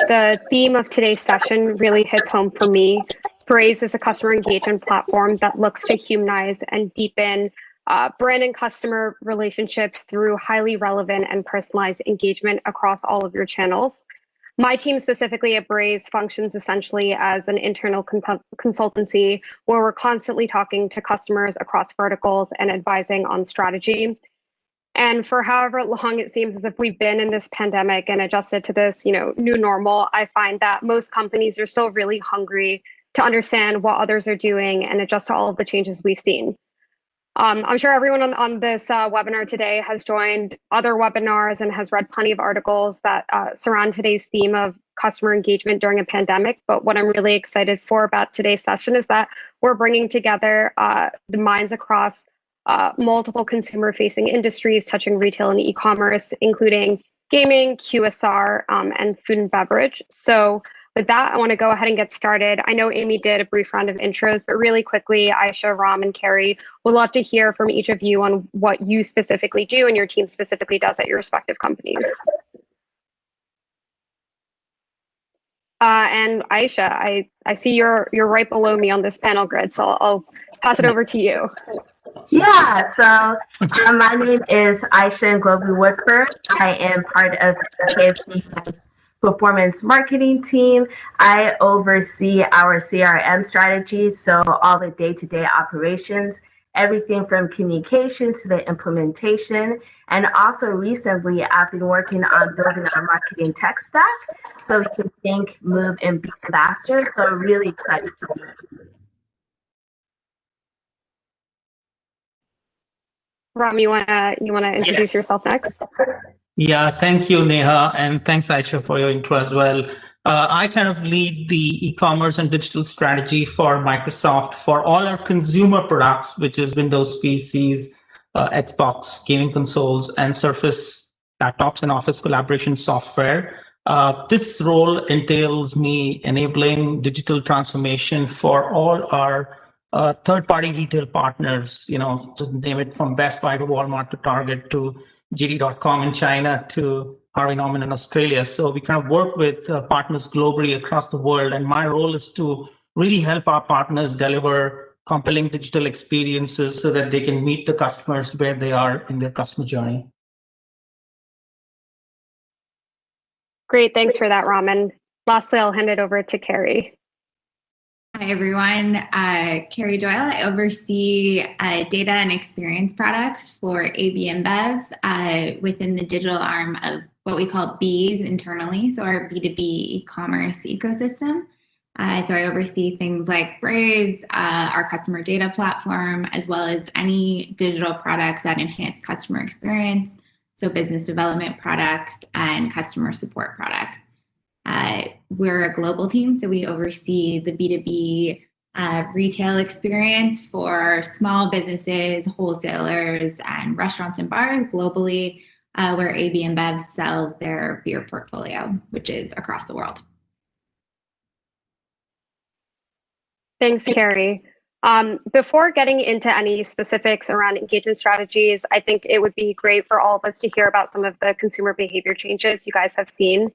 The theme of today's session really hits home for me. Braze is a customer engagement platform that looks to humanize and deepen brand and customer relationships through highly relevant and personalized engagement across all of your channels. My team specifically at Braze functions essentially as an internal consultancy where we're constantly talking to customers across verticals and advising on strategy. And for however long it seems as if we've been in this pandemic and adjusted to this, new normal, I find that most companies are still really hungry to understand what others are doing and adjust to all of the changes we've seen. I'm sure everyone on this webinar today has joined other webinars and has read plenty of articles that surround today's theme of customer engagement during a pandemic. But what I'm really excited for about today's session is that we're bringing together the minds across multiple consumer-facing industries touching retail and e-commerce, including gaming, QSR, and food and beverage. So with that, I want to go ahead and get started. I know Amy did a brief round of intros, but really quickly, Aisha, Ram, and Kerry, would love to hear from each of you on what you specifically do and your team specifically does at your respective companies. And Aisha, I see you're right below me on this panel grid, so I'll pass it over to you. Yeah, so my name is Aisha Ndlovu. I am part of KFC's performance marketing team. I oversee our CRM strategy, so all the day-to-day operations, everything from communication to the implementation. And also recently, I've been working on building our marketing tech stack so we can think, move, and be faster. So I'm really excited to be here. Ram, you wanna introduce yourself next? Yeah, thank you, Neha, and thanks, Aisha, for your intro as well. I kind of lead the e-commerce and digital strategy for Microsoft for all our consumer products, which is Windows PCs, Xbox, gaming consoles, and Surface laptops and Office collaboration software. This role entails me enabling digital transformation for all our third-party retail partners, to name it from Best Buy to Walmart to Target to JD.com in China to Harvey Norman in Australia. So we kind of work with partners globally across the world. And my role is to really help our partners deliver compelling digital experiences so that they can meet the customers where they are in their customer journey. Great, thanks for that, Ram. And lastly, I'll hand it over to Kerry. Hi, everyone. Kerry Doyle. I oversee data and experience products for ABInBev within the digital arm of what we call Bees internally, so our B2B e-commerce ecosystem. So I oversee things like Braze, our customer data platform, as well as any digital products that enhance customer experience, so business development products and customer support products. We're a global team, so we oversee the B2B retail experience for small businesses, wholesalers, and restaurants and bars globally, where ABInBev sells their beer portfolio, which is across the world. Thanks, Kerry. Before getting into any specifics around engagement strategies, I think it would be great for all of us to hear about some of the consumer behavior changes you guys have seen.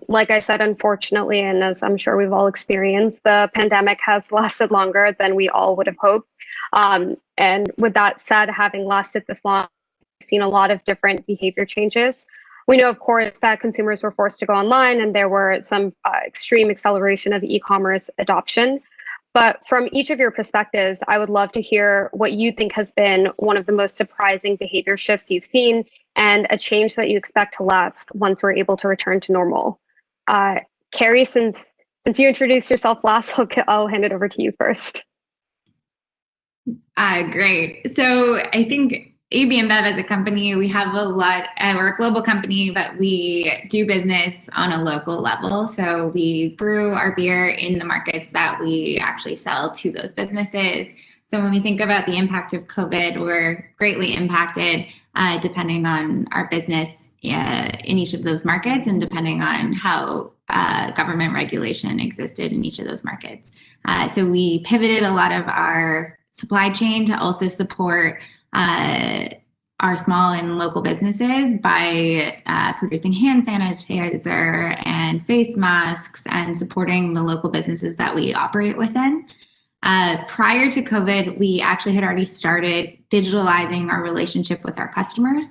Like I said, unfortunately, and as I'm sure we've all experienced, the pandemic has lasted longer than we all would have hoped. And with that said, having lasted this long, we've seen a lot of different behavior changes. We know, of course, that consumers were forced to go online and there were some extreme acceleration of e-commerce adoption. But from each of your perspectives, I would love to hear what you think has been one of the most surprising behavior shifts you've seen and a change that you expect to last once we're able to return to normal. Kerry, since you introduced yourself last, I'll hand it over to you first. Great. So I think ABInBev as a company, we have a lot, we're a global company, but we do business on a local level. So we brew our beer in the markets that we actually sell to those businesses. So when we think about the impact of COVID, we're greatly impacted depending on our business in each of those markets and depending on how government regulation existed in each of those markets. So we pivoted a lot of our supply chain to also support our small and local businesses by producing hand sanitizer and face masks and supporting the local businesses that we operate within. Prior to COVID, we actually had already started digitalizing our relationship with our customers.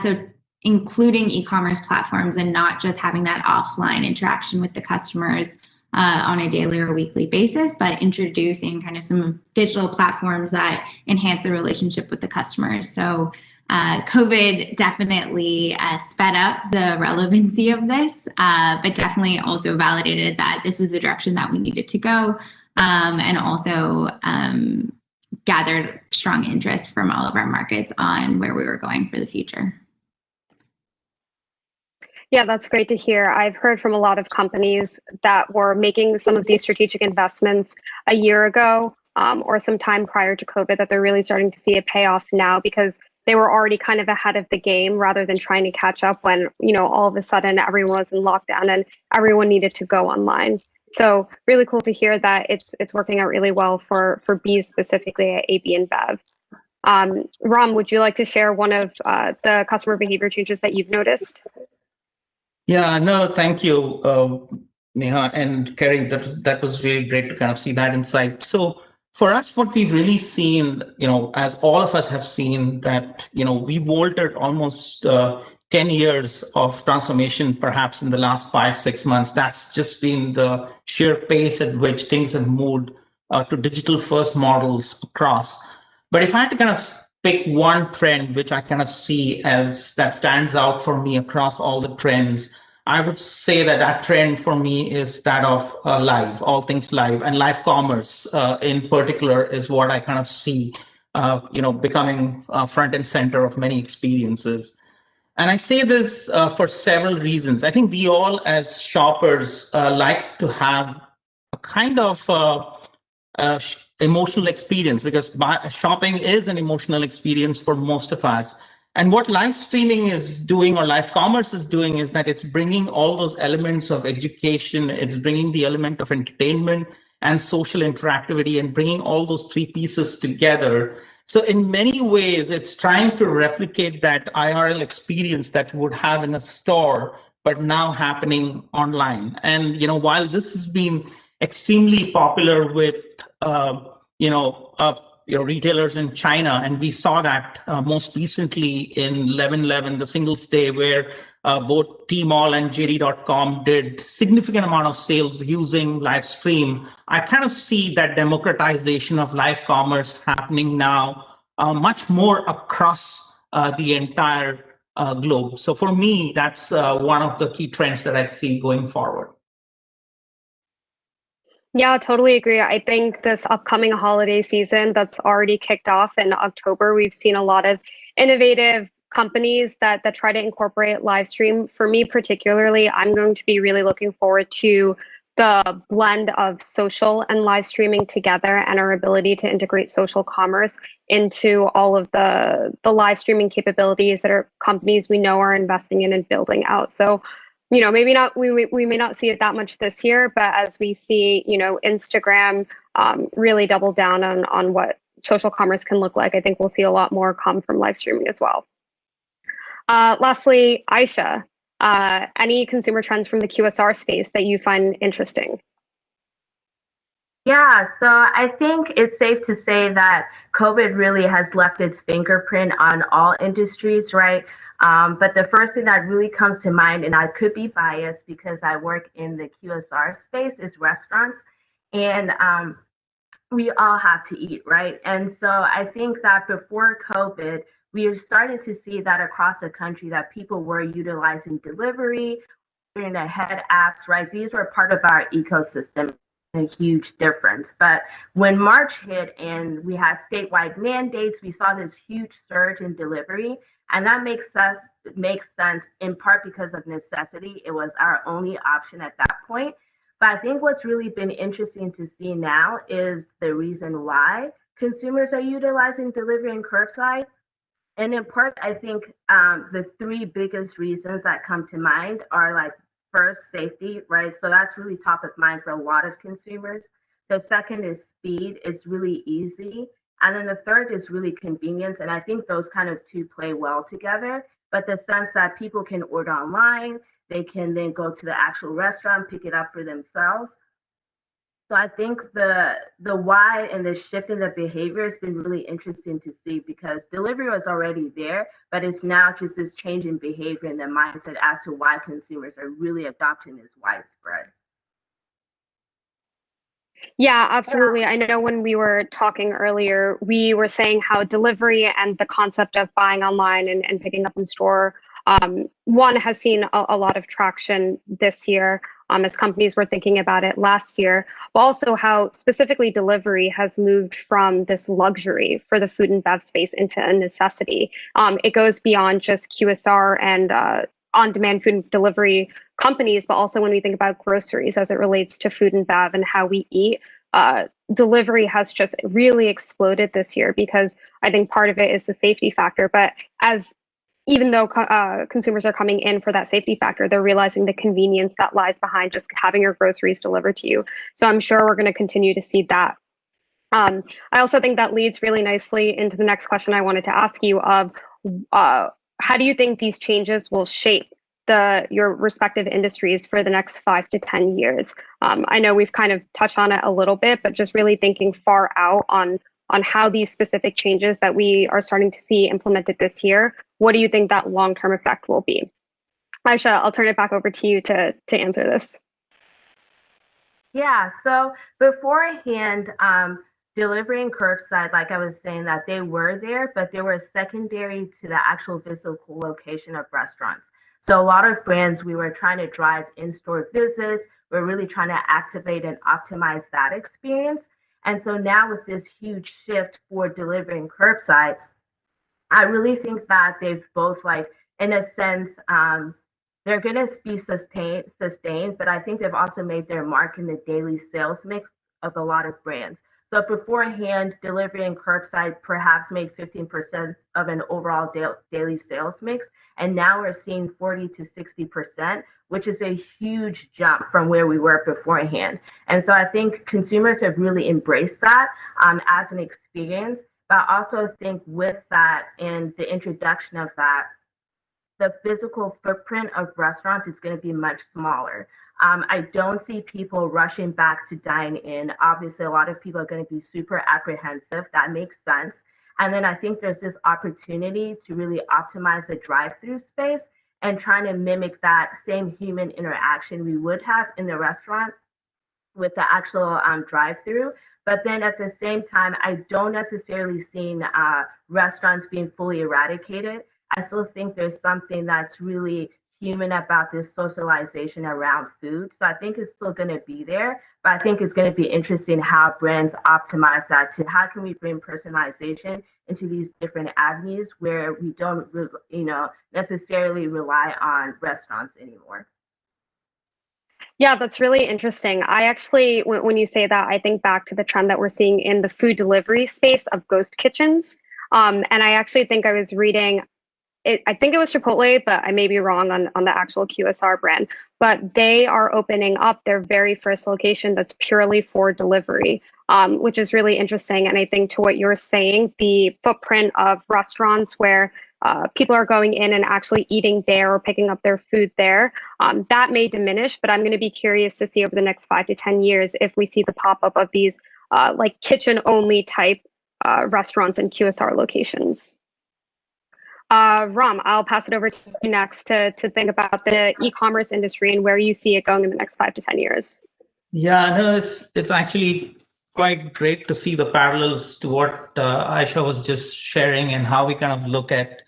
So including e-commerce platforms and not just having that offline interaction with the customers on a daily or weekly basis, but introducing kind of some digital platforms that enhance the relationship with the customers. So COVID definitely sped up the relevancy of this, but definitely also validated that this was the direction that we needed to go, and also gathered strong interest from all of our markets on where we were going for the future. Yeah, that's great to hear. I've heard from a lot of companies that were making some of these strategic investments a year ago, or some time prior to COVID, that they're really starting to see a payoff now because they were already kind of ahead of the game rather than trying to catch up when, all of a sudden everyone was in lockdown and everyone needed to go online. So really cool to hear that it's working out really well for bees specifically at ABInBev. Ram, would you like to share one of the customer behavior changes that you've noticed? Yeah, no, thank you, Neha and Kerry. That was really great to kind of see that insight. So for us, what we've really seen, as all of us have seen, that we've altered almost 10 years of transformation, perhaps in the last 5-6 months. That's just been the sheer pace at which things have moved to digital first models across. But if I had to kind of pick one trend which I kind of see as that stands out for me across all the trends, I would say that trend for me is that of live, all things live, and live commerce in particular is what I kind of see, becoming front and center of many experiences. And I say this for several reasons. I think we all as shoppers like to have a kind of emotional experience, because shopping is an emotional experience for most of us. And what live streaming is doing, or live commerce is doing, is that it's bringing all those elements of education, it's bringing the element of entertainment and social interactivity, and bringing all those three pieces together. So in many ways, it's trying to replicate that IRL experience that you would have in a store, but now happening online. And while this has been extremely popular with retailers in China, and we saw that most recently in 11/11, the Singles Day, where both Tmall and JD.com did significant amount of sales using live stream. I kind of see that democratization of live commerce happening now much more across the entire globe. So for me, that's one of the key trends that I see going forward. Yeah, totally agree. I think this upcoming holiday season that's already kicked off in October, we've seen a lot of innovative companies that try to incorporate live stream. For me particularly, I'm going to be really looking forward to the blend of social and live streaming together, and our ability to integrate social commerce into all of the live streaming capabilities that our companies we know are investing in and building out. So maybe not, we may not see it that much this year, but as we see, Instagram really double down on what social commerce can look like, I think we'll see a lot more come from live streaming as well. Lastly, Aisha, any consumer trends from the QSR space that you find interesting? Yeah, so I think it's safe to say that COVID really has left its fingerprint on all industries, right? But the first thing that really comes to mind, and I could be biased because I work in the QSR space, is restaurants. And we all have to eat, right? And so I think that before COVID, we are starting to see that across the country that people were utilizing delivery, the head apps, right? These were part of our ecosystem, a huge difference. But when March hit and we had statewide mandates, we saw this huge surge in delivery. And that makes sense in part because of necessity. It was our only option at that point. But I think what's really been interesting to see now is the reason why consumers are utilizing delivery and curbside. And in part, I think the three biggest reasons that come to mind are like, first, safety, right? So that's really top of mind for a lot of consumers. The second is speed. It's really easy And then the third is really convenience. And I think those kind of two play well together, but the sense that people can order online, they can then go to the actual restaurant, pick it up for themselves. So I think the why and the shift in the behavior has been really interesting to see, because delivery was already there, but it's now just this change in behavior and the mindset as to why consumers are really adopting this widespread. Yeah, absolutely. I know when we were talking earlier, we were saying how delivery and the concept of buying online and picking up in store, one has seen a lot of traction this year as companies were thinking about it last year, but also how specifically delivery has moved from this luxury for the food and bev space into a necessity. It goes beyond just QSR and on-demand food delivery companies, but also when we think about groceries as it relates to food and bev and how we eat, delivery has just really exploded this year, because I think part of it is the safety factor. But even though consumers are coming in for that safety factor, they're realizing the convenience that lies behind just having your groceries delivered to you. So I'm sure we're going to continue to see that. I also think that leads really nicely into the next question I wanted to ask you of how do you think these changes will shape your respective industries for the next 5 to 10 years? I know we've kind of touched on it a little bit, but just really thinking far out on how these specific changes that we are starting to see implemented this year, what do you think that long-term effect will be? Aisha, I'll turn it back over to you to answer this. Yeah, so beforehand, delivery and curbside, like I was saying, that they were there, but they were secondary to the actual physical location of restaurants. So a lot of brands, we were trying to drive in-store visits. We're really trying to activate and optimize that experience. And so now with this huge shift for delivery and curbside, I really think that they've both, like, in a sense, they're going to be sustained, but I think they've also made their mark in the daily sales mix of a lot of brands. So beforehand, delivery and curbside perhaps made 15% of an overall daily sales mix. And now we're seeing 40 to 60%, which is a huge jump from where we were beforehand. And so I think consumers have really embraced that as an experience. But I also think with that and the introduction of that, the physical footprint of restaurants is going to be much smaller. I don't see people rushing back to dine in. Obviously, a lot of people are going to be super apprehensive. That makes sense. And then I think there's this opportunity to really optimize the drive-through space and trying to mimic that same human interaction we would have in the restaurant with the actual drive-through. But then at the same time, I don't necessarily see restaurants being fully eradicated. I still think there's something that's really human about this socialization around food. So I think it's still going to be there, but I think it's going to be interesting how brands optimize that to how can we bring personalization into these different avenues where we don't, necessarily rely on restaurants anymore. Yeah, that's really interesting. I actually, when you say that, I think back to the trend that we're seeing in the food delivery space of ghost kitchens. And I actually think I was reading, I think it was Chipotle, but I may be wrong on the actual QSR brand, but they are opening up their very first location that's purely for delivery, which is really interesting. And I think to what you're saying, the footprint of restaurants where people are going in and actually eating there or picking up their food there, that may diminish, but I'm going to be curious to see over the next 5 to 10 years if we see the pop-up of these like kitchen-only type restaurants and QSR locations. Ram, I'll pass it over to you next to think about the e-commerce industry and where you see it going in the next 5 to 10 years. Yeah, no, it's actually quite great to see the parallels to what Aisha was just sharing and how we kind of look at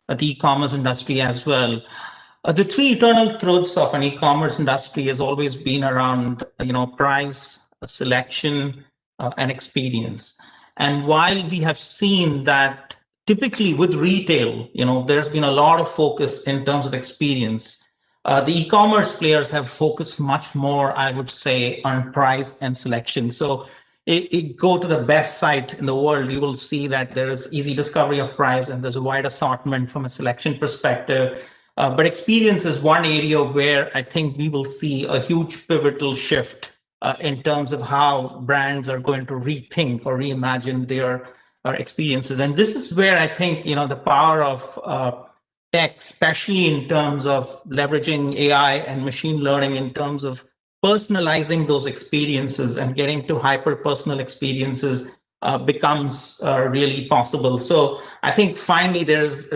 the e-commerce industry as well. The three eternal truths of an e-commerce industry has always been around, price, selection, and experience. And while we have seen that typically with retail, there's been a lot of focus in terms of experience. The e-commerce players have focused much more, I would say, on price and selection. So it go to the best site in the world, you will see that there is easy discovery of price and there's a wide assortment from a selection perspective. But experience is one area where I think we will see a huge pivotal shift in terms of how brands are going to rethink or reimagine their experiences. And this is where I think, the power of tech, especially in terms of leveraging AI and machine learning, in terms of personalizing those experiences and getting to hyper-personal experiences becomes really possible. So I think finally there's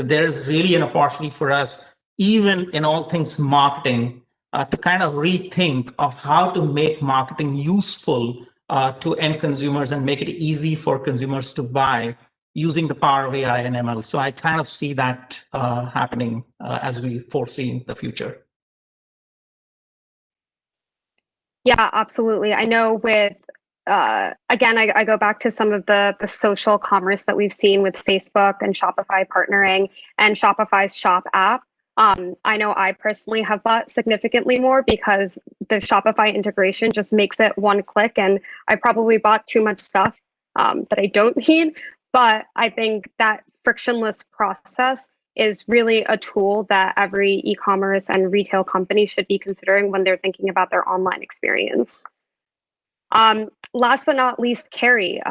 really an opportunity for us, even in all things marketing, to kind of rethink of how to make marketing useful to end consumers and make it easy for consumers to buy using the power of AI and ML. So I kind of see that happening as we foresee in the future. Yeah, absolutely. I know with, again, I go back to some of the social commerce that we've seen with Facebook and Shopify partnering and Shopify's Shop app. I know I personally have bought significantly more because the Shopify integration just makes it one click, and I probably bought too much stuff that I don't need. But I think that frictionless process is really a tool that every e-commerce and retail company should be considering when they're thinking about their online experience. Last but not least, Kerry,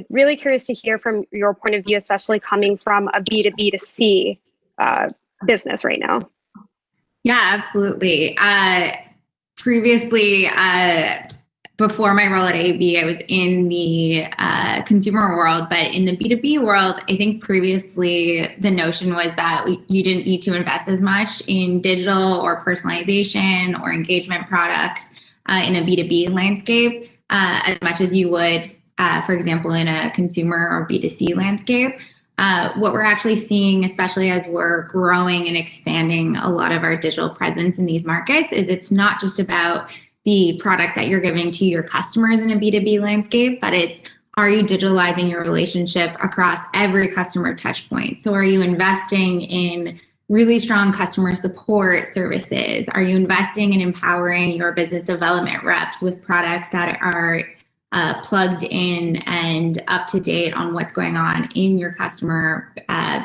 really curious to hear from your point of view, especially coming from a B2B2C business right now. Yeah, absolutely. Previously, before my role at AB, I was in the consumer world, but in the B2B world, I think previously the notion was that you didn't need to invest as much in digital or personalization or engagement products in a B2B landscape as much as you would, for example, in a consumer or B2C landscape. What we're actually seeing, especially as we're growing and expanding a lot of our digital presence in these markets, is it's not just about the product that you're giving to your customers in a B2B landscape, but it's, are you digitalizing your relationship across every customer touch point? So are you investing in really strong customer support services? Are you investing in empowering your business development reps with products that are plugged in and up to date on what's going on in your customer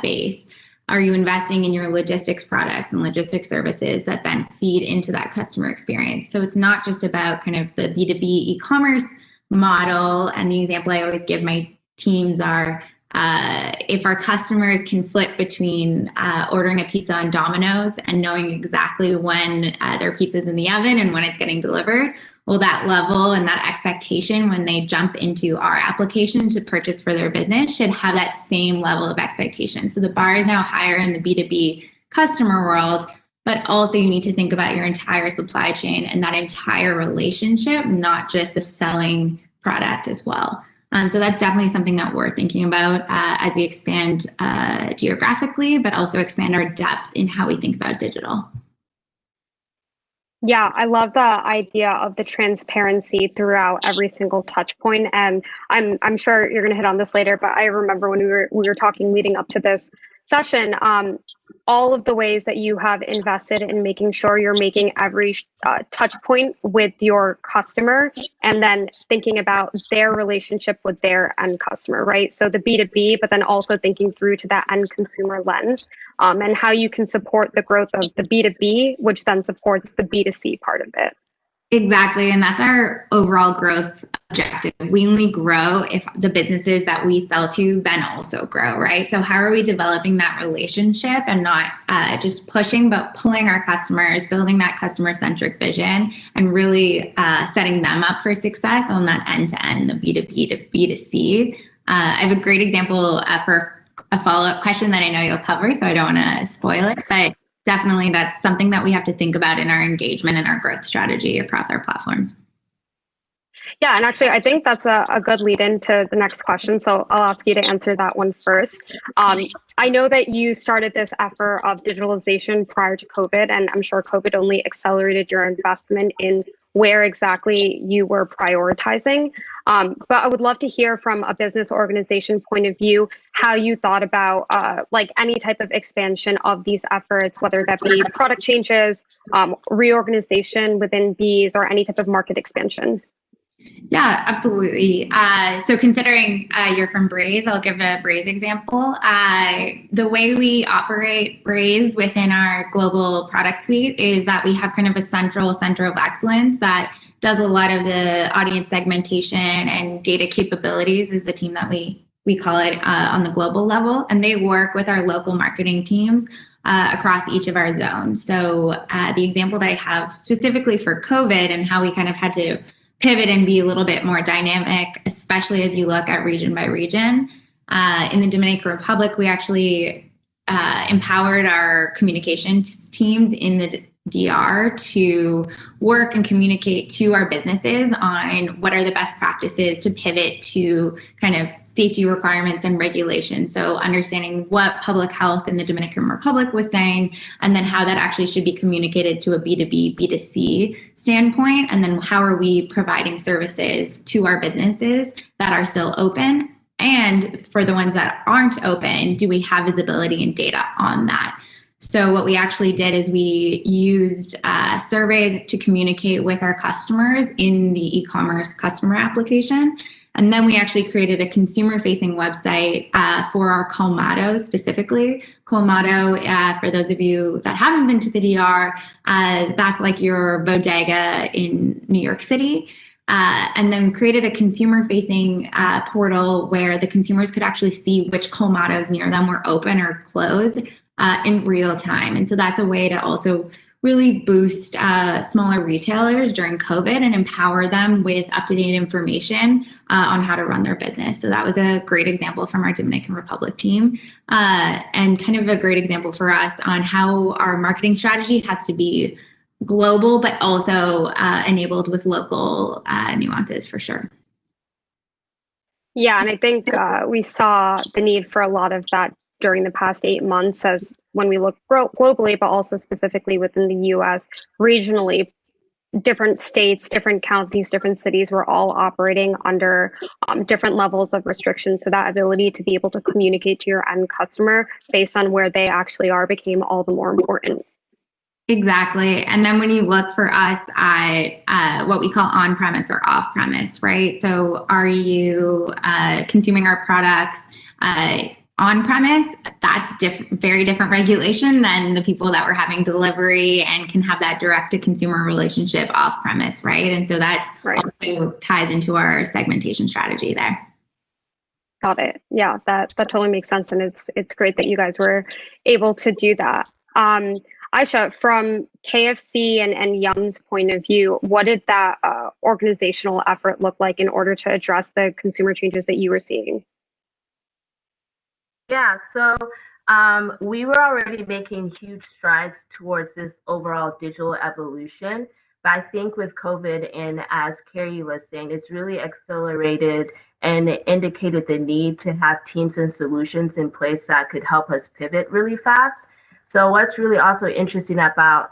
base? Are you investing in your logistics products and logistics services that then feed into that customer experience? So it's not just about kind of the B2B e-commerce model. And the example I always give my teams are, if our customers can flip between ordering a pizza on Domino's and knowing exactly when their pizza's in the oven and when it's getting delivered, well, that level and that expectation when they jump into our application to purchase for their business should have that same level of expectation. So the bar is now higher in the B2B customer world, but also you need to think about your entire supply chain and that entire relationship, not just the selling product as well. So that's definitely something that we're thinking about as we expand geographically, but also expand our depth in how we think about digital. Yeah, I love the idea of the transparency throughout every single touch point. And I'm sure you're going to hit on this later, but I remember when we were talking leading up to this session, all of the ways that you have invested in making sure you're making every touch point with your customer and then thinking about their relationship with their end customer, right? So the B2B, but then also thinking through to that end consumer lens and how you can support the growth of the B2B, which then supports the B2C part of it. Exactly. And that's our overall growth objective. We only grow if the businesses that we sell to then also grow, right? So how are we developing that relationship and not just pushing, but pulling our customers, building that customer-centric vision and really setting them up for success on that end-to-end, the B2B to B2C. I have a great example for a follow-up question that I know you'll cover, so I don't want to spoil it, but definitely that's something that we have to think about in our engagement and our growth strategy across our platforms. Yeah, and actually, I think that's a good lead into the next question. So I'll ask you to answer that one first. I know that you started this effort of digitalization prior to COVID, and I'm sure COVID only accelerated your investment in where exactly you were prioritizing. But I would love to hear from a business organization point of view, how you thought about like any type of expansion of these efforts, whether that be product changes, reorganization within Bees, or any type of market expansion. Yeah, absolutely. So considering you're from Braze, I'll give a Braze example. The way we operate Braze within our global product suite is that we have kind of a central center of excellence that does a lot of the audience segmentation and data capabilities is the team that we we call it, on the global level, and they work with our local marketing teams across each of our zones. So the example that I have specifically for COVID and how we kind of had to pivot and be a little bit more dynamic, especially as you look at region by region. In the Dominican Republic, we actually empowered our communications teams in the DR to work and communicate to our businesses on what are the best practices to pivot to kind of safety requirements and regulations. So understanding what public health in the Dominican Republic was saying, and then how that actually should be communicated to a B2B, B2C standpoint. And then how are we providing services to our businesses that are still open? And for the ones that aren't open, do we have visibility and data on that? So what we actually did is we used surveys to communicate with our customers in the eCommerce customer application. And then we actually created a consumer-facing website for our colmados specifically. Colmado, for those of you that haven't been to the DR, that's like your bodega in New York City. And then created a consumer-facing portal where the consumers could actually see which colmados near them were open or closed in real time. And so that's a way to also really boost smaller retailers during COVID and empower them with up-to-date information on how to run their business. So that was a great example from our Dominican Republic team, and kind of a great example for us on how our marketing strategy has to be global, but also enabled with local nuances for sure. Yeah, and I think we saw the need for a lot of that during the past 8 months, as when we look globally, but also specifically within the US, regionally, different states, different counties, different cities were all operating under different levels of restrictions. So that ability to be able to communicate to your end customer based on where they actually are became all the more important. Exactly. And then when you look for us at what we call on-premise or off-premise, right? So are you consuming our products on-premise? That's very different regulation than the people that were having delivery and can have that direct-to-consumer relationship off-premise, right? And so that also ties into our segmentation strategy there. Got it. Yeah, that totally makes sense, and it's great that you guys were able to do that. Aisha, from KFC and Yum's point of view, what did that organizational effort look like in order to address the consumer changes that you were seeing? Yeah, so we were already making huge strides towards this overall digital evolution. But I think with COVID, and as Kerry was saying, it's really accelerated and indicated the need to have teams and solutions in place that could help us pivot really fast. So what's really also interesting about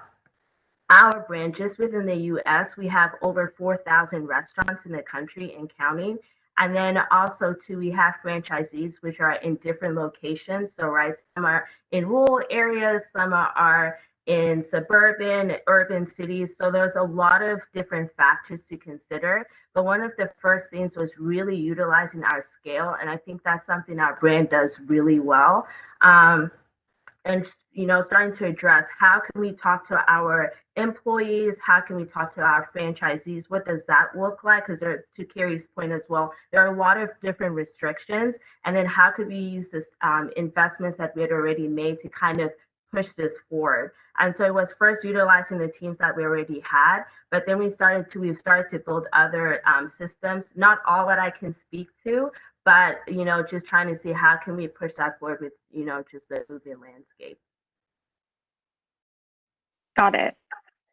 our brand, just within the US, we have over 4,000 restaurants in the country and counting. And then also too, we have franchisees which are in different locations. So some are in rural areas, some are in suburban, urban cities. So there's a lot of different factors to consider. But one of the first things was really utilizing our scale. And I think that's something our brand does really well. And starting to address how can we talk to our employees, how can we talk to our franchisees, what does that look like? Because to Kerry's point as well, there are a lot of different restrictions, and then how could we use this investments that we had already made to kind of push this forward. And so it was first utilizing the teams that we already had, but then we've started to build other systems, not all that I can speak to, but just trying to see how can we push that forward with just the moving landscape. Got it.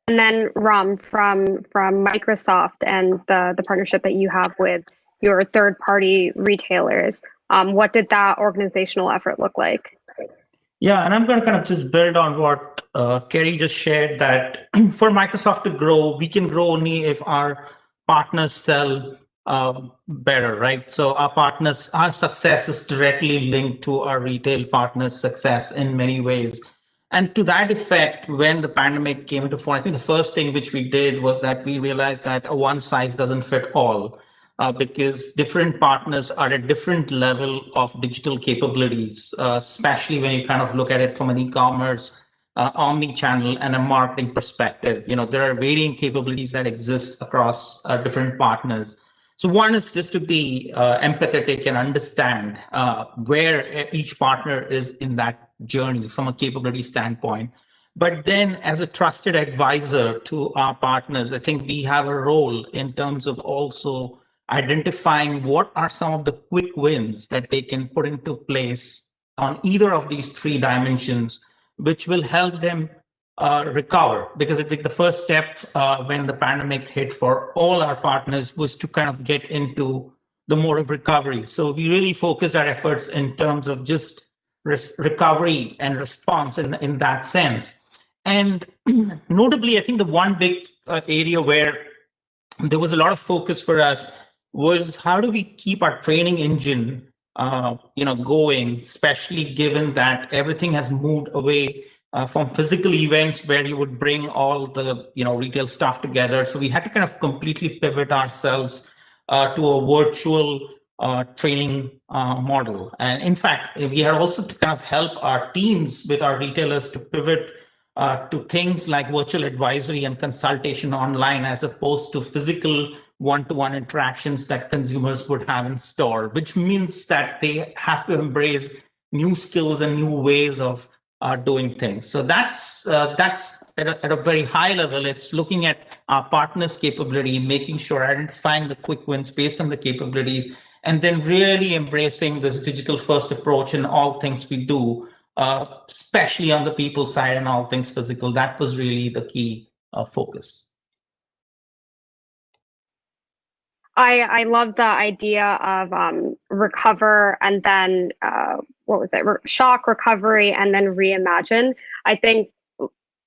And then Ram, from Microsoft and the partnership that you have with your third-party retailers, what did that organizational effort look like? Yeah, and I'm going to kind of just build on what Kerry just shared, that for Microsoft to grow, we can grow only if our partners sell better, right? So our success is directly linked to our retail partners' success in many ways. And to that effect, when the pandemic came into form, I think the first thing which we did was that we realized that a one size doesn't fit all, because different partners are at different level of digital capabilities, especially when you kind of look at it from an e-commerce, omni-channel and a marketing perspective. There are varying capabilities that exist across different partners. So one is just to be empathetic and understand where each partner is in that journey from a capability standpoint. But then as a trusted advisor to our partners, I think we have a role in terms of also identifying what are some of the quick wins that they can put into place on either of these three dimensions, which will help them recover. Because I think the first step when the pandemic hit for all our partners was to kind of get into the mode of recovery. So we really focused our efforts in terms of just recovery and response in that sense. And notably, I think the one big area where there was a lot of focus for us was how do we keep our training engine going, especially given that everything has moved away from physical events where you would bring all the retail stuff together. So we had to kind of completely pivot ourselves to a virtual training model. And in fact, we had also to kind of help our teams with our retailers to pivot to things like virtual advisory and consultation online, as opposed to physical one-to-one interactions that consumers would have in store, which means that they have to embrace new skills and new ways of doing things. So that's at a very high level. It's looking at our partners' capability, making sure identifying the quick wins based on the capabilities, and then really embracing this digital first approach in all things we do, especially on the people side and all things physical. That was really the key focus. I love the idea of recover and then shock, recovery, and then reimagine. I think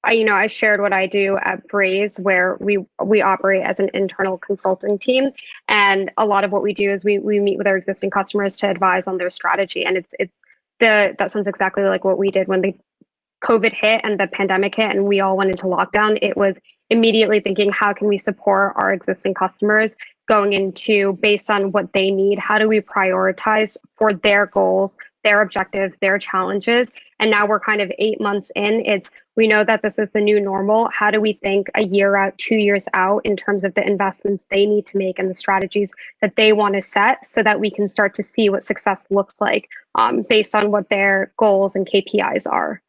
I shared what I do at Braze, where we operate as an internal consulting team, and a lot of what we do is we meet with our existing customers to advise on their strategy, and that sounds exactly like what we did when the COVID hit and the pandemic hit and we all went into lockdown. It was immediately thinking, how can we support our existing customers going into, based on what they need, how do we prioritize for their goals, their objectives, their challenges? And now we're kind of 8 months in. We know that this is the new normal. How do we think a year out, 2 years out in terms of the investments they need to make and the strategies that they want to set, so that we can start to see what success looks like based on what their goals and KPIs are.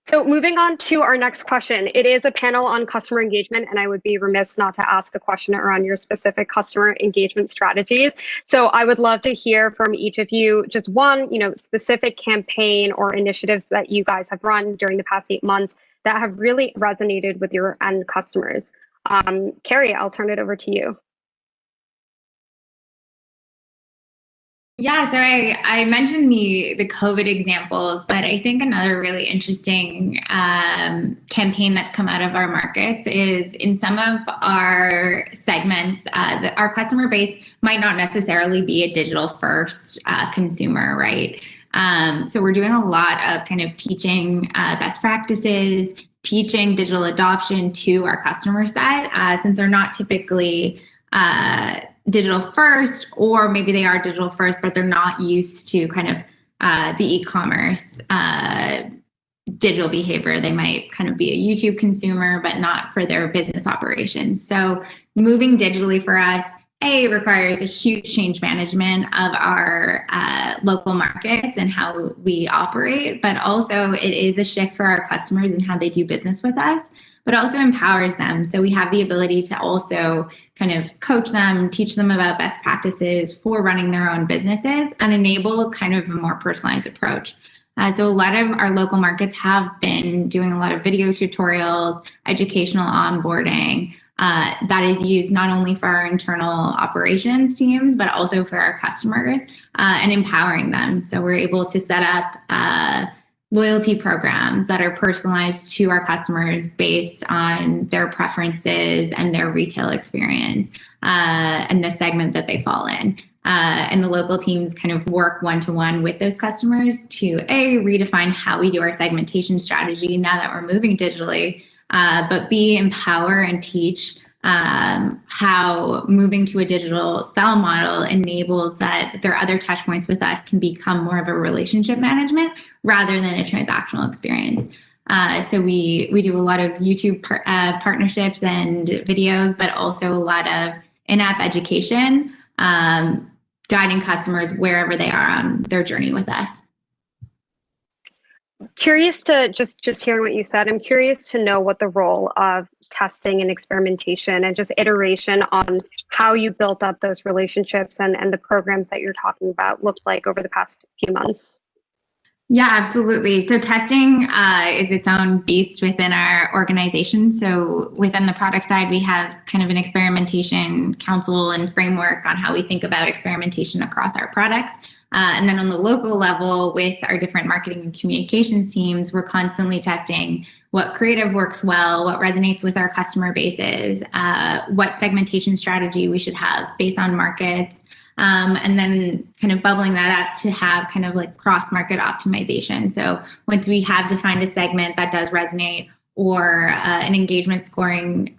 So moving on to our next question, it is a panel on customer engagement, and I would be remiss not to ask a question around your specific customer engagement strategies. So I would love to hear from each of you just one, specific campaign or initiatives that you guys have run during the past 8 months that have really resonated with your end customers. Kerry, I'll turn it over to you. Yeah, so I mentioned the COVID examples, but I think another really interesting campaign that's come out of our markets is in some of our segments, our customer base might not necessarily be a digital first consumer, right? So we're doing a lot of kind of teaching best practices, teaching digital adoption to our customer side, since they're not typically digital first, or maybe they are digital first, but they're not used to kind of the e-commerce digital behavior. They might kind of be a YouTube consumer, but not for their business operations. So moving digitally for us, requires a huge change management of our local markets and how we operate, but also it is a shift for our customers and how they do business with us, but also empowers them. So we have the ability to also kind of coach them, teach them about best practices for running their own businesses, and enable kind of a more personalized approach. So a lot of our local markets have been doing a lot of video tutorials, educational onboarding, that is used not only for our internal operations teams, but also for our customers, and empowering them. So we're able to set up loyalty programs that are personalized to our customers based on their preferences and their retail experience, and the segment that they fall in. And the local teams kind of work one-to-one with those customers to redefine how we do our segmentation strategy now that we're moving digitally, but B, empower and teach how moving to a digital sell model enables that their other touch points with us can become more of a relationship management rather than a transactional experience. So we do a lot of YouTube partnerships and videos, but also a lot of in-app education, guiding customers wherever they are on their journey with us. Curious to just hearing what you said, I'm curious to know what the role of testing and experimentation and just iteration on how you built up those relationships and the programs that you're talking about looked like over the past few months. Yeah, absolutely. So testing is its own beast within our organization. So within the product side, we have kind of an experimentation council and framework on how we think about experimentation across our products. And then on the local level, with our different marketing and communications teams, we're constantly testing what creative works well, what resonates with our customer bases, what segmentation strategy we should have based on markets, and then kind of bubbling that up to have kind of like cross-market optimization. So once we have defined a segment that does resonate or an engagement scoring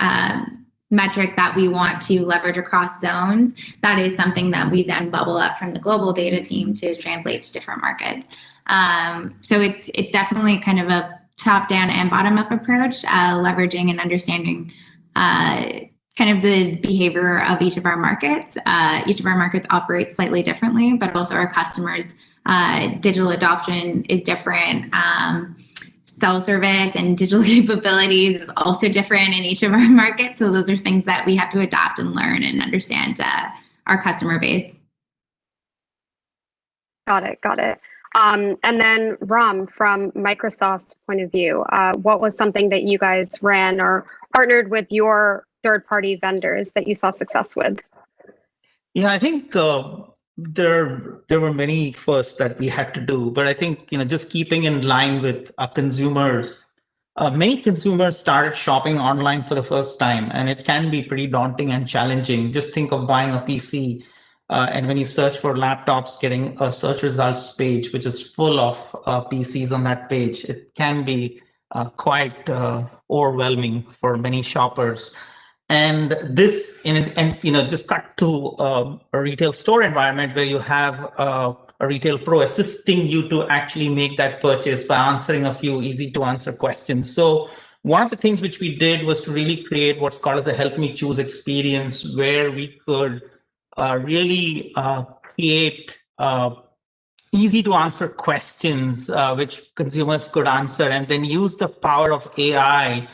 metric that we want to leverage across zones, that is something that we then bubble up from the global data team to translate to different markets. So it's definitely kind of a top-down and bottom-up approach, leveraging and understanding kind of the behavior of each of our markets. Each of our markets operates slightly differently, but also our customers' digital adoption is different. Self-service and digital capabilities is also different in each of our markets. So those are things that we have to adapt and learn and understand our customer base. Got it. And then Ram, from Microsoft's point of view, what was something that you guys ran or partnered with your third-party vendors that you saw success with? Yeah, I think there were many firsts that we had to do, but I think just keeping in line with our consumers, many consumers started shopping online for the first time, and it can be pretty daunting and challenging. Just think of buying a PC, and when you search for laptops, getting a search results page which is full of PCs on that page, it can be quite overwhelming for many shoppers. And this, just cut to a retail store environment where you have a retail pro assisting you to actually make that purchase by answering a few easy to answer questions. So one of the things which we did was to really create what's called as a help me choose experience, where we could really create easy to answer questions which consumers could answer, and then use the power of AI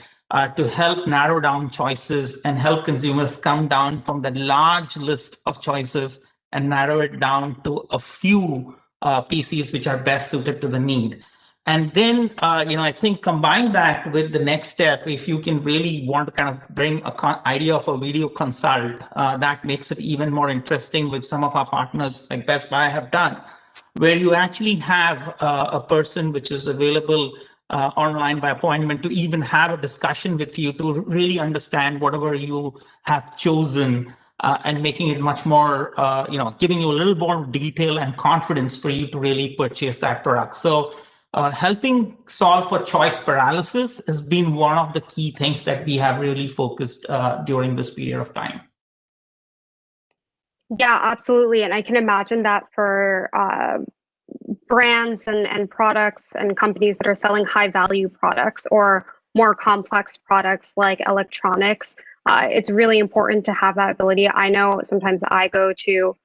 to help narrow down choices and help consumers come down from the large list of choices and narrow it down to a few PCs which are best suited to the need. And then, I think combine that with the next step, if you can really want to kind of bring an idea of a video consult, that makes it even more interesting, with some of our partners like Best Buy have done, where you actually have a person which is available online by appointment to even have a discussion with you to really understand whatever you have chosen, and making it much more, giving you a little more detail and confidence for you to really purchase that product. So helping solve for choice paralysis has been one of the key things that we have really focused during this period of time. Yeah, absolutely. And I can imagine that for brands and products and companies that are selling high value products or more complex products like electronics, it's really important to have that ability. I know sometimes I go to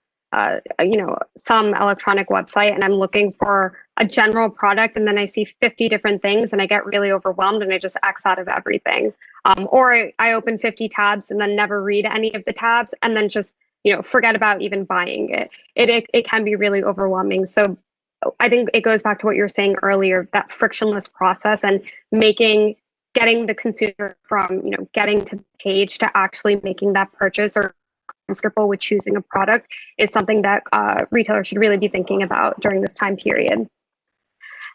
some electronic website and I'm looking for a general product, and then I see 50 different things and I get really overwhelmed and I just X out of everything. Or I open 50 tabs and then never read any of the tabs and then just forget about even buying it. It can be really overwhelming. So I think it goes back to what you were saying earlier, that frictionless process and getting the consumer from getting to the page to actually making that purchase or comfortable with choosing a product is something that retailers should really be thinking about during this time period.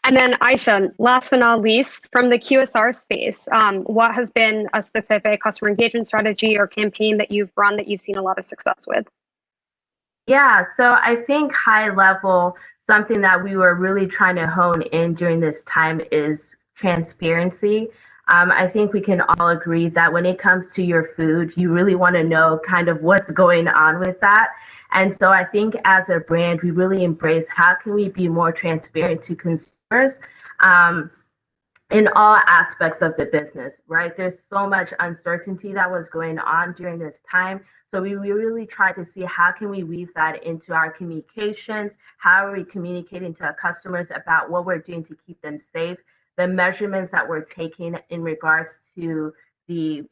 And then Aisha, last but not least, from the QSR space, what has been a specific customer engagement strategy or campaign that you've run that you've seen a lot of success with? Yeah, so I think high level, something that we were really trying to hone in during this time is transparency. I think we can all agree that when it comes to your food, you really want to know kind of what's going on with that. And so I think as a brand, we really embrace how can we be more transparent to consumers. in all aspects of the business, right? There's so much uncertainty that was going on during this time. So we really try to see how can we weave that into our communications? How are we communicating to our customers about what we're doing to keep them safe? The measurements that we're taking in regards to the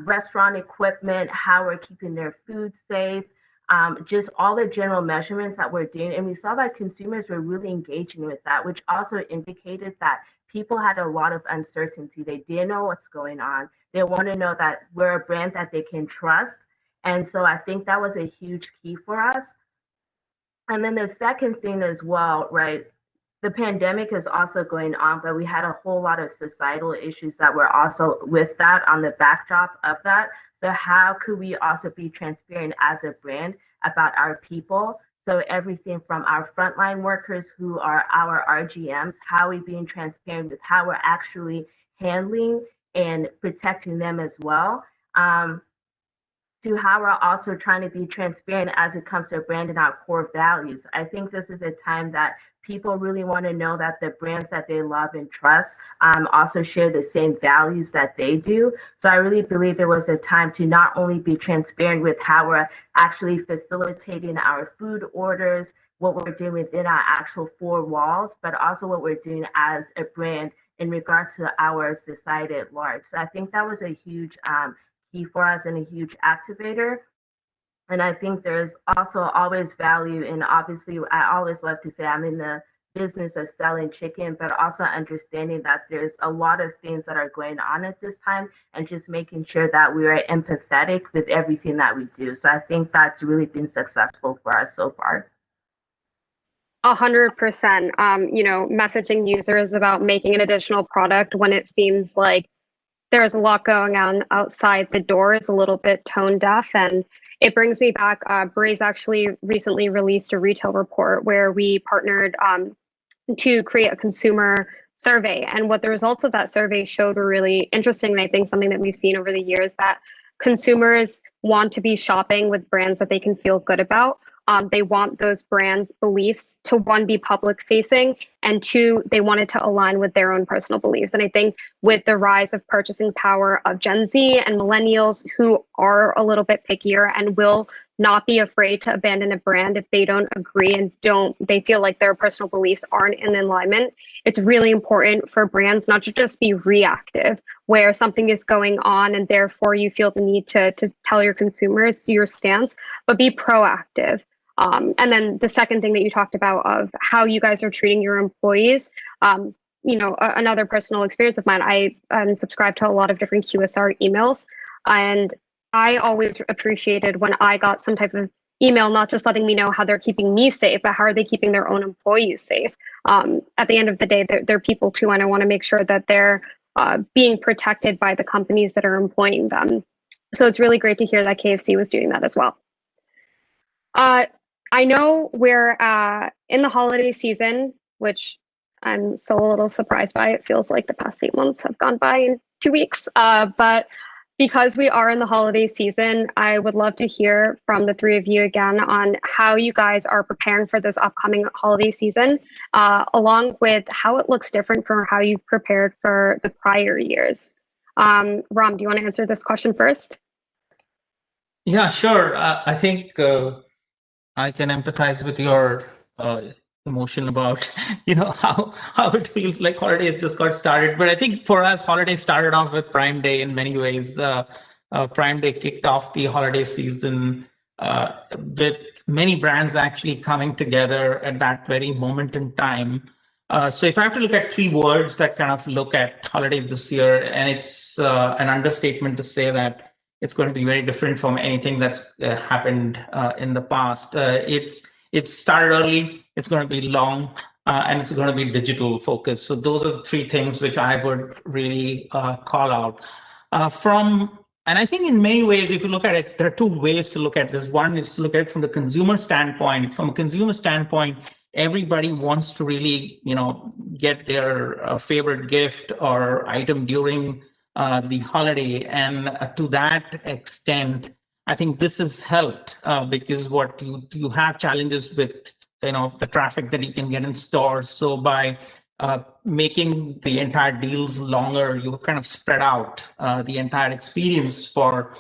restaurant equipment, how we're keeping their food safe, just all the general measurements that we're doing. And we saw that consumers were really engaging with that, which also indicated that people had a lot of uncertainty. They didn't know what's going on. They want to know that we're a brand that they can trust. And so I think that was a huge key for us. And then the second thing as well, right? The pandemic is also going on, but we had a whole lot of societal issues that were also with that on the backdrop of that. So how could we also be transparent as a brand about our people? So everything from our frontline workers who are our RGMs, how are we being transparent with how we're actually handling and protecting them as well. To how we're also trying to be transparent as it comes to a brand and our core values. I think this is a time that people really want to know that the brands that they love and trust also share the same values that they do. So I really believe it was a time to not only be transparent with how we're actually facilitating our food orders, what we're doing within our actual four walls, but also what we're doing as a brand in regards to our society at large. So I think that was a huge key for us and a huge activator. And I think there's also always value in, obviously, I always love to say I'm in the business of selling chicken, but also understanding that there's a lot of things that are going on at this time and just making sure that we are empathetic with everything that we do. So I think that's really been successful for us so far. 100%. Messaging users about making an additional product when it seems like there's a lot going on outside the door is a little bit tone deaf. And it brings me back. Braze actually recently released a retail report where we partnered to create a consumer survey. And what the results of that survey showed were really interesting. And I think something that we've seen over the years that consumers want to be shopping with brands that they can feel good about. They want those brands' beliefs to, one, be public facing, and two, they want it to align with their own personal beliefs. And I think with the rise of purchasing power of Gen Z and millennials who are a little bit pickier and will not be afraid to abandon a brand if they don't agree and they feel like their personal beliefs aren't in alignment, it's really important for brands not to just be reactive where something is going on and therefore you feel the need to tell your consumers your stance, but be proactive. And then the second thing that you talked about of how you guys are treating your employees, another personal experience of mine, I subscribe to a lot of different QSR emails, and I always appreciated when I got some type of email, not just letting me know how they're keeping me safe, but how are they keeping their own employees safe. At the end of the day, they're people too, and I want to make sure that they're being protected by the companies that are employing them. So it's really great to hear that KFC was doing that as well. I know we're in the holiday season, which I'm still a little surprised by. It feels like the past 8 months have gone by in 2 weeks. But because we are in the holiday season, I would love to hear from the three of you again on how you guys are preparing for this upcoming holiday season, along with how it looks different from how you've prepared for the prior years. Ram, do you want to answer this question first? Yeah, sure. I think I can empathize with your emotion about how it feels like holidays just got started. But I think for us, holidays started off with Prime Day in many ways. Prime Day kicked off the holiday season with many brands actually coming together at that very moment in time. So if I have to look at three words that kind of look at holiday this year, and it's an understatement to say that it's going to be very different from anything that's happened in the past. It's started early, it's going to be long, and it's going to be digital focused. So those are the three things which I would really call out. And I think in many ways, if you look at it, there are two ways to look at this. One is to look at it from the consumer standpoint. From a consumer standpoint, everybody wants to really, get their favorite gift or item during the holiday, and to that extent, I think this has helped because what you have challenges with the traffic that you can get in stores. So by making the entire deals longer. You kind of spread out the entire experience for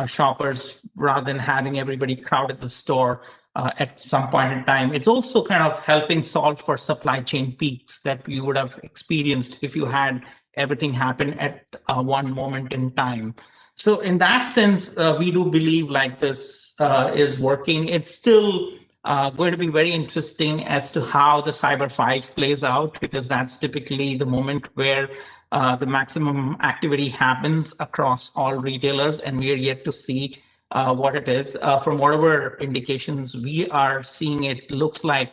shoppers rather than having everybody crowd at the store at some point in time. It's also kind of helping solve for supply chain peaks that you would have experienced if you had everything happen at one moment in time. So in that sense, we do believe like this is working. It's still going to be very interesting as to how the Cyber 5 plays out, because that's typically the moment where the maximum activity happens across all retailers, and we are yet to see what it is. From whatever indications we are seeing, it looks like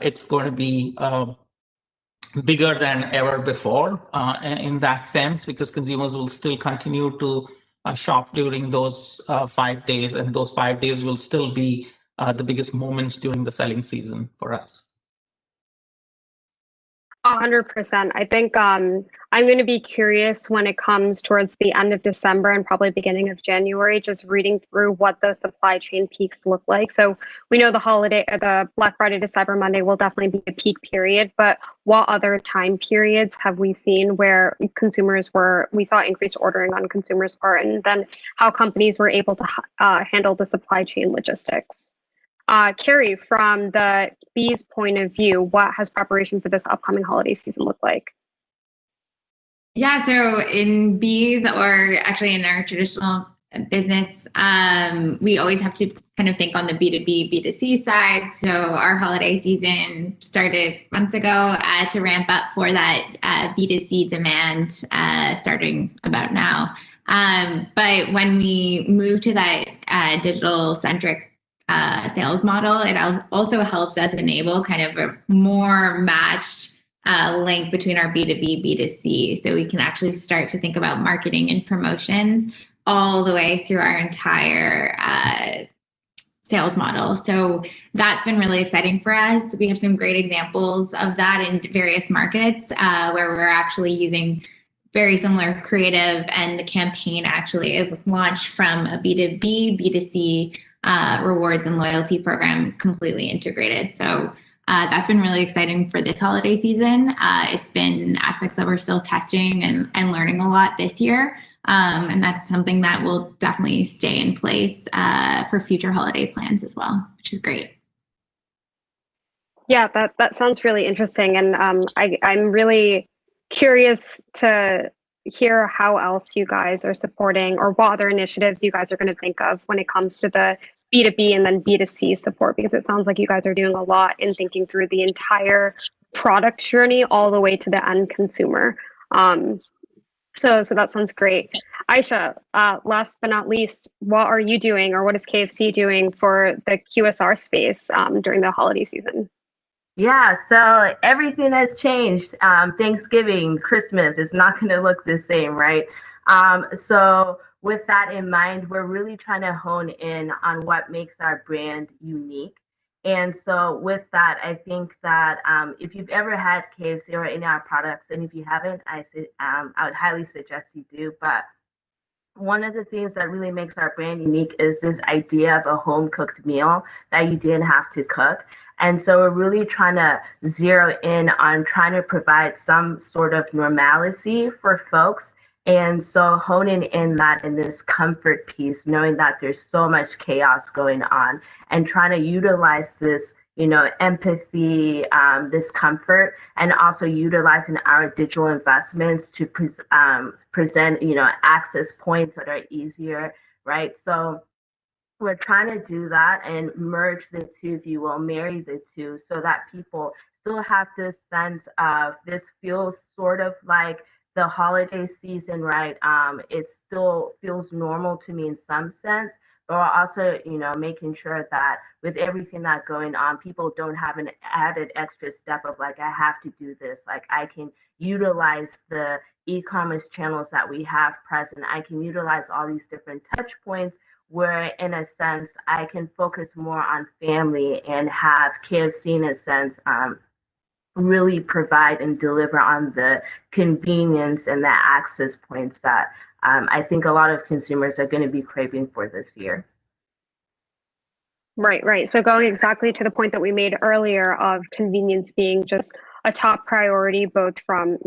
it's going to be bigger than ever before in that sense, because consumers will still continue to shop during those 5 days, and those 5 days will still be the biggest moments during the selling season for us. 100%. I think I'm going to be curious when it comes towards the end of December and probably beginning of January, just reading through what those supply chain peaks look like. So we know the Black Friday to Cyber Monday will definitely be a peak period, but what other time periods have we seen where we saw increased ordering on consumers' part, and then how companies were able to handle the supply chain logistics? Kerry, from the bees point of view, what has preparation for this upcoming holiday season look like? Yeah, so in bees, or actually in our traditional business, we always have to kind of think on the B2B, B2C side. So our holiday season started months ago to ramp up for that B2C demand starting about now. But when we move to that digital-centric sales model, it also helps us enable kind of a more matched link between our B2B, B2C. So we can actually start to think about marketing and promotions all the way through our entire sales model. So that's been really exciting for us. We have some great examples of that in various markets where we're actually using very similar creative, and the campaign actually is launched from a B2B, B2C rewards and loyalty program completely integrated. So that's been really exciting for this holiday season. It's been aspects that we're still testing and learning a lot this year. And that's something that will definitely stay in place for future holiday plans as well, which is great. Yeah, that sounds really interesting. And I'm really curious to hear how else you guys are supporting, or what other initiatives you guys are going to think of when it comes to the B2B and then B2C support, because it sounds like you guys are doing a lot in thinking through the entire product journey all the way to the end consumer. So that sounds great. Aisha, last but not least, what are you doing, or what is KFC doing for the QSR space during the holiday season? Yeah, so everything has changed. Thanksgiving, Christmas, it's not going to look the same, right? So with that in mind, we're really trying to hone in on what makes our brand unique. And so with that, I think that if you've ever had KFC or any of our products, and if you haven't, I would highly suggest you do. But one of the things that really makes our brand unique is this idea of a home cooked meal that you didn't have to cook. And so we're really trying to zero in on trying to provide some sort of normalcy for folks. And so honing in that in this comfort piece, knowing that there's so much chaos going on, and trying to utilize this, empathy, this comfort, and also utilizing our digital investments to present, access points that are easier, right? So we're trying to do that and merge the two, if you will, marry the two, so that people still have this sense of, this feels sort of like the holiday season, right? It still feels normal to me in some sense, but we're also, making sure that with everything that's going on, people don't have an added extra step of like, I have to do this. Like, I can utilize the e-commerce channels that we have present. I can utilize all these different touch points where, in a sense, I can focus more on family and have KFC, in a sense, really provide and deliver on the convenience and the access points that I think a lot of consumers are going to be craving for this year. Right. So going exactly to the point that we made earlier of convenience being just a top priority, both from,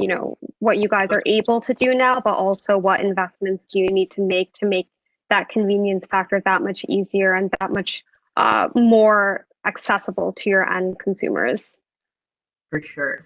what you guys are able to do now, but also what investments do you need to make that convenience factor that much easier and that much more accessible to your end consumers? For sure.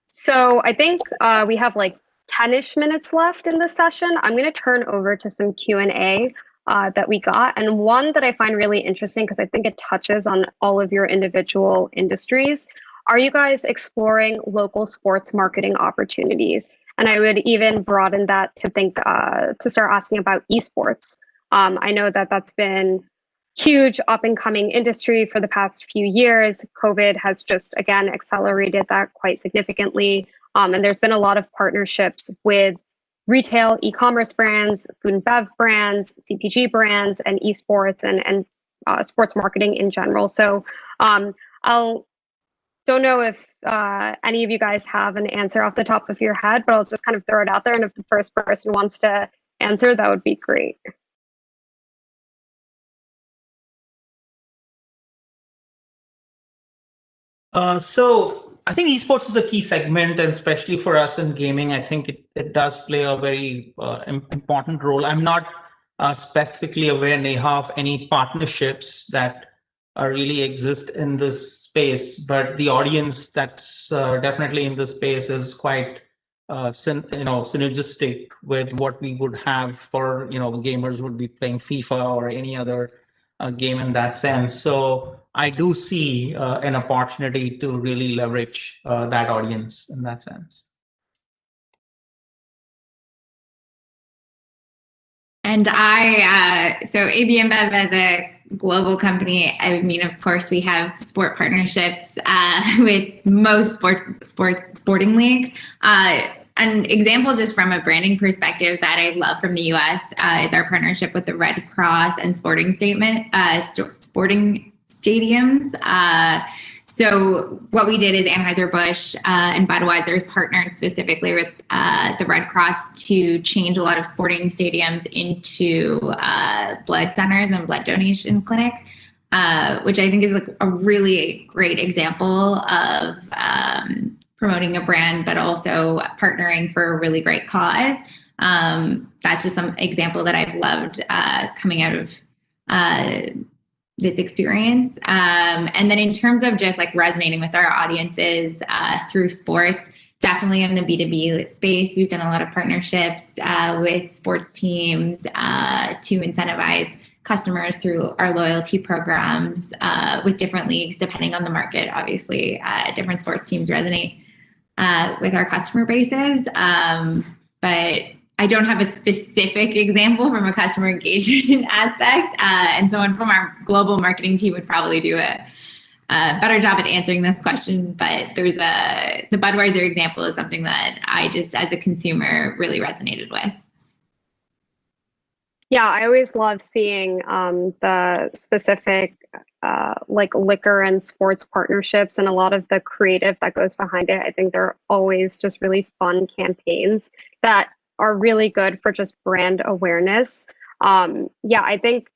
So I think we have like 10-ish minutes left in the session. I'm going to turn over to some Q&A that we got, and one that I find really interesting because I think it touches on all of your individual industries. Are you guys exploring local sports marketing opportunities? And I would even broaden that to think to start asking about esports. I know that that's been huge up and coming industry for the past few years. COVID has just, again, accelerated that quite significantly. And there's been a lot of partnerships with retail e-commerce brands, food and bev brands, CPG brands, and esports and sports marketing in general. So don't know if any of you guys have an answer off the top of your head, but I'll just kind of throw it out there. And if the first person wants to answer, that would be great. So I think esports is a key segment, and especially for us in gaming, I think it does play a very important role. I'm not specifically aware, Neha, of any partnerships that really exist in this space, but the audience that's definitely in this space is quite synergistic with what we would have for, gamers would be playing FIFA or any other game in that sense. So I do see an opportunity to really leverage that audience in that sense. And so ABInBev as a global company, I mean, of course, we have sport partnerships with most sporting leagues. An example just from a branding perspective that I love from the US is our partnership with the Red Cross and sporting stadiums. So what we did is Anheuser-Busch and Budweiser partnered specifically with the Red Cross to change a lot of sporting stadiums into blood centers and blood donation clinics, which I think is a really great example of promoting a brand, but also partnering for a really great cause. That's just some example that I've loved coming out of this experience. And then in terms of just like resonating with our audiences through sports, definitely in the B2B space, we've done a lot of partnerships with sports teams to incentivize customers through our loyalty programs with different leagues, depending on the market. Obviously, different sports teams resonate with our customer bases. But I don't have a specific example from a customer engagement aspect, and someone from our global marketing team would probably do a better job at answering this question. But there's the Budweiser example is something that I just, as a consumer, really resonated with. Yeah, I always love seeing the specific like liquor and sports partnerships and a lot of the creative that goes behind it. I think they're always just really fun campaigns that are really good for just brand awareness. Yeah, I think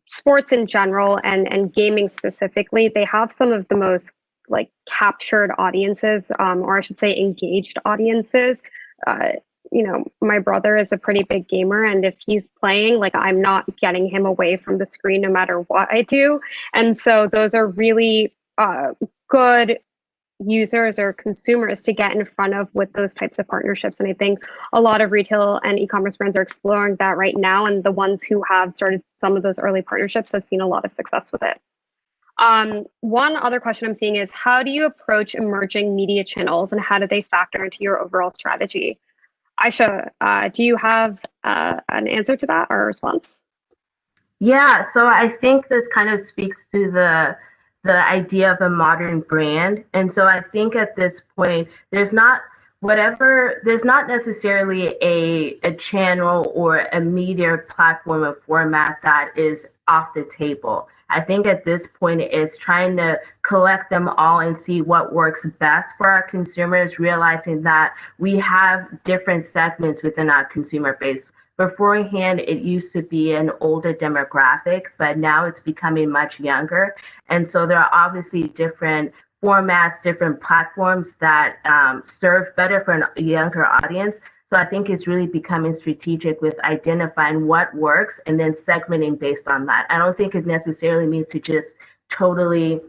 sports in general and gaming specifically, they have some of the most like captured audiences, or I should say engaged audiences. My brother is a pretty big gamer, and if he's playing, like, I'm not getting him away from the screen no matter what I do. And so those are really good users or consumers to get in front of with those types of partnerships. And I think a lot of retail and e-commerce brands are exploring that right now. And the ones who have started some of those early partnerships have seen a lot of success with it. One other question I'm seeing is, how do you approach emerging media channels and how do they factor into your overall strategy? Aisha, do you have an answer to that or a response? Yeah, so I think this kind of speaks to the idea of a modern brand. And so I think at this point, there's not necessarily a channel or a media platform or format that is off the table. I think at this point, it's trying to collect them all and see what works best for our consumers, realizing that we have different segments within our consumer base. Beforehand, it used to be an older demographic, but now it's becoming much younger. And so there are obviously different formats, different platforms that serve better for a younger audience. So I think it's really becoming strategic with identifying what works and then segmenting based on that. I don't think it necessarily means to just totally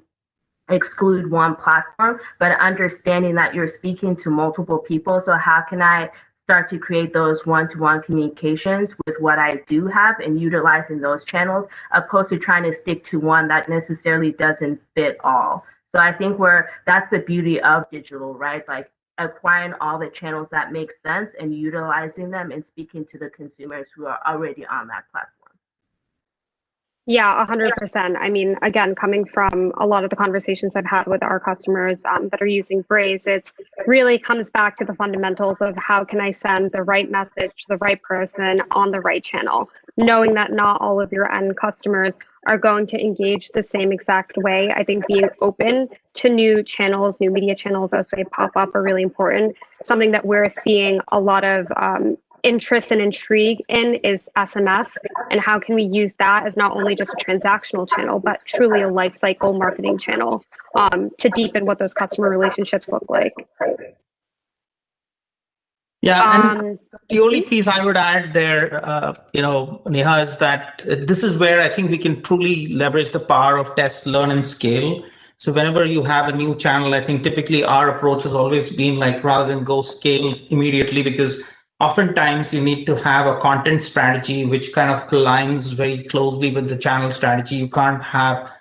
exclude one platform, but understanding that you're speaking to multiple people. So how can I start to create those one-to-one communications with what I do have and utilizing those channels, opposed to trying to stick to one that necessarily doesn't fit all. So I think that's the beauty of digital, right? Like acquiring all the channels that make sense and utilizing them and speaking to the consumers who are already on that platform. Yeah, 100%. I mean, again, coming from a lot of the conversations I've had with our customers that are using Braze, it really comes back to the fundamentals of how can I send the right message to the right person on the right channel, knowing that not all of your end customers are going to engage the same exact way. I think being open to new channels, new media channels as they pop up are really important. Something that we're seeing a lot of interest and intrigue in is SMS, and how can we use that as not only just a transactional channel, but truly a life cycle marketing channel to deepen what those customer relationships look like. Yeah, and the only piece I would add there, Neha, is that this is where I think we can truly leverage the power of test, learn, and scale. So whenever you have a new channel, I think typically our approach has always been like, rather than go scale immediately, because oftentimes you need to have a content strategy which kind of aligns very closely with the channel strategy. You can't have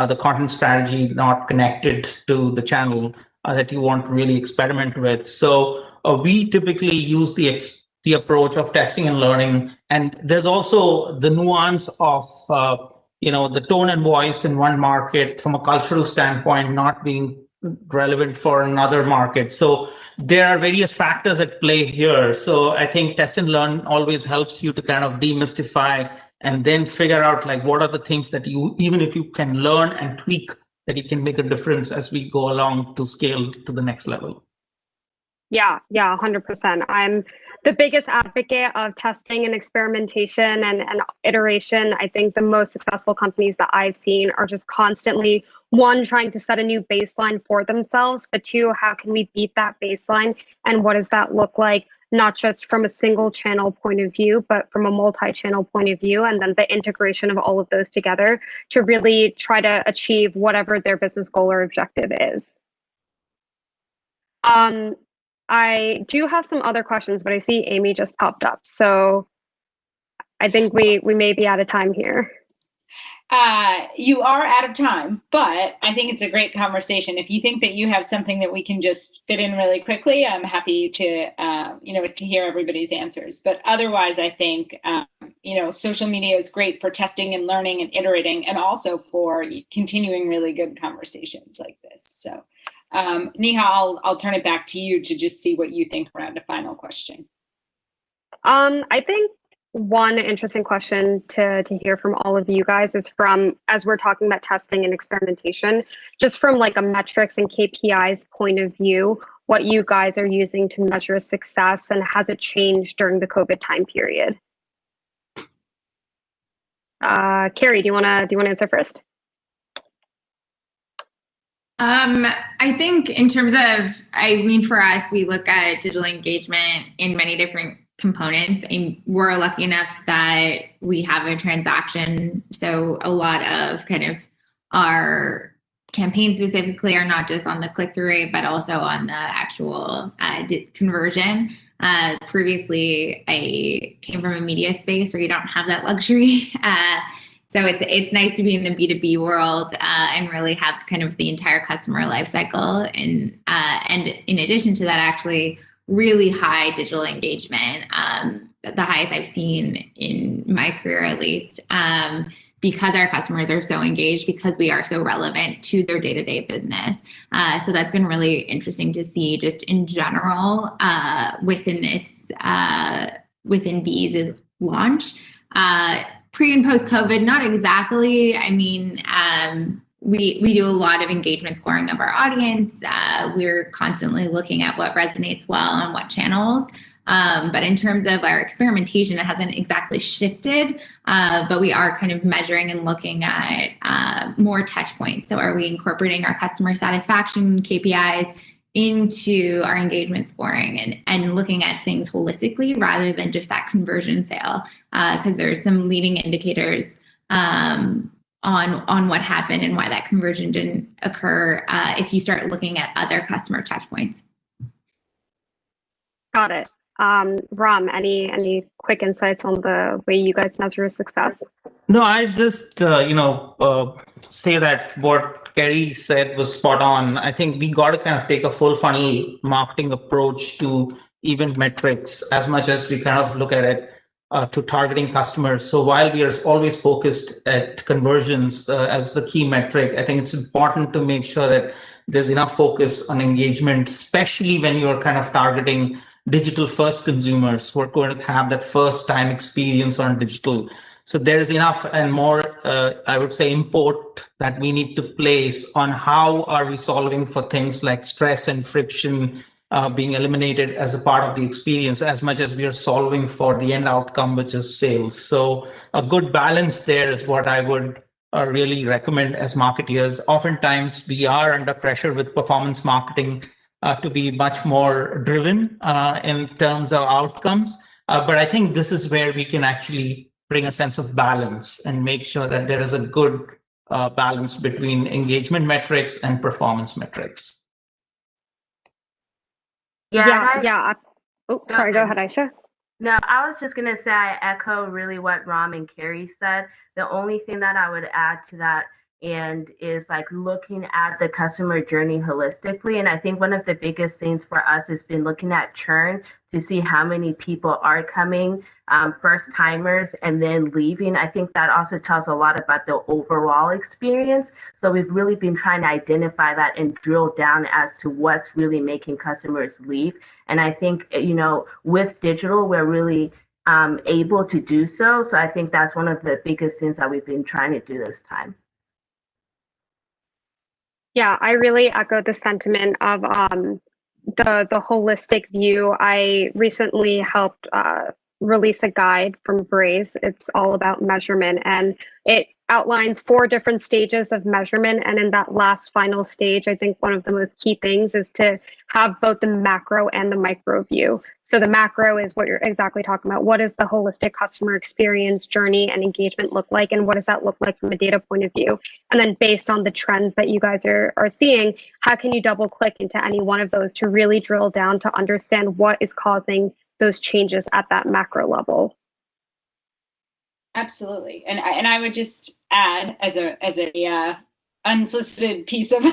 the content strategy not connected to the channel that you want to really experiment with. So we typically use the approach of testing and learning. And there's also the nuance of the tone and voice in one market from a cultural standpoint not being relevant for another market. So there are various factors at play here. So I think test and learn always helps you to kind of demystify and then figure out like what are the things that you, even if you can learn and tweak, that you can make a difference as we go along to scale to the next level. Yeah, 100%. I'm the biggest advocate of testing and experimentation and iteration. I think the most successful companies that I've seen are just constantly, one, trying to set a new baseline for themselves, but two, how can we beat that baseline? And what does that look like, not just from a single channel point of view, but from a multi-channel point of view, and then the integration of all of those together to really try to achieve whatever their business goal or objective is. I do have some other questions, but I see Amy just popped up. So I think we may be out of time here. You are out of time, but I think it's a great conversation. If you think that you have something that we can just fit in really quickly, I'm happy to, to hear everybody's answers. But otherwise, I think, social media is great for testing and learning and iterating, and also for continuing really good conversations like this. So. Neha, I'll turn it back to you to just see what you think around a final question. I think one interesting question to hear from all of you guys is from, as we're talking about testing and experimentation, just from like a metrics and KPIs point of view, what you guys are using to measure success, and has it changed during the COVID time period? Kerry, do you want to answer first? I think in terms of, for us, we look at digital engagement in many different components, and we're lucky enough that we have a transaction. So a lot of kind of our campaigns specifically are not just on the click-through rate, but also on the actual conversion. Previously, I came from a media space where you don't have that luxury. So it's nice to be in the B2B world and really have kind of the entire customer life cycle. And in addition to that, actually really high digital engagement, the highest I've seen in my career, at least, because our customers are so engaged, because we are so relevant to their day-to-day business. So that's been really interesting to see just in general within this, within Bee's launch. Pre and post COVID, not exactly. I mean, we do a lot of engagement scoring of our audience. We're constantly looking at what resonates well on what channels. But in terms of our experimentation, it hasn't exactly shifted, but we are kind of measuring and looking at more touch points. So are we incorporating our customer satisfaction KPIs into our engagement scoring and looking at things holistically rather than just that conversion sale? Because there's some leading indicators on what happened and why that conversion didn't occur if you start looking at other customer touch points. Got it. Ram, any quick insights on the way you guys measure success? No, I just say that what Kerry said was spot on. I think we got to kind of take a full funnel marketing approach to event metrics as much as we kind of look at it to targeting customers. So while we are always focused at conversions as the key metric, I think it's important to make sure that there's enough focus on engagement, especially when you're kind of targeting digital first consumers who are going to have that first time experience on digital. So there's enough and more, I would say, import that we need to place on how are we solving for things like stress and friction being eliminated as a part of the experience, as much as we are solving for the end outcome, which is sales. So a good balance there is what I would really recommend as marketeers. Oftentimes we are under pressure with performance marketing to be much more driven in terms of outcomes. But I think this is where we can actually bring a sense of balance and make sure that there is a good balance between engagement metrics and performance metrics. Yeah. Oh, sorry, go ahead, Aisha. No, I was just going to say I echo really what Ram and Kerry said. The only thing that I would add to that and is like looking at the customer journey holistically. And I think one of the biggest things for us has been looking at churn to see how many people are coming, first timers, and then leaving. I think that also tells a lot about the overall experience. So we've really been trying to identify that and drill down as to what's really making customers leave. And I think, with digital, we're really able to do so. So I think that's one of the biggest things that we've been trying to do this time. Yeah, I really echo the sentiment of the holistic view. I recently helped release a guide from Braze. It's all about measurement, and it outlines 4 different stages of measurement. And in that last final stage, I think one of the most key things is to have both the macro and the micro view. So the macro is what you're exactly talking about. What does the holistic customer experience, journey, and engagement look like? And what does that look like from a data point of view? And then based on the trends that you guys are seeing, how can you double click into any one of those to really drill down to understand what is causing those changes at that macro level? Absolutely, and I would just add as a unsolicited piece of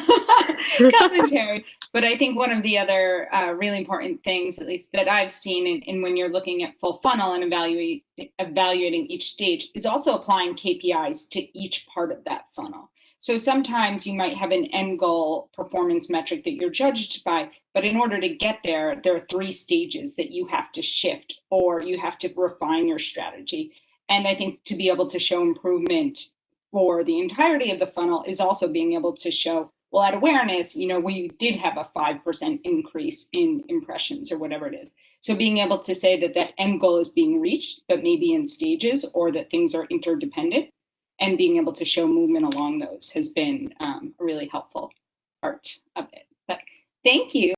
commentary, but I think one of the other really important things, at least that I've seen in when you're looking at full funnel and evaluating each stage, is also applying KPIs to each part of that funnel. So sometimes you might have an end goal performance metric that you're judged by, but in order to get there, there are 3 stages that you have to shift or you have to refine your strategy. And I think to be able to show improvement for the entirety of the funnel is also being able to show, well, at awareness, we did have a 5% increase in impressions or whatever it is. So being able to say that that end goal is being reached, but maybe in stages, or that things are interdependent, and being able to show movement along those has been a really helpful part of it. But thank you.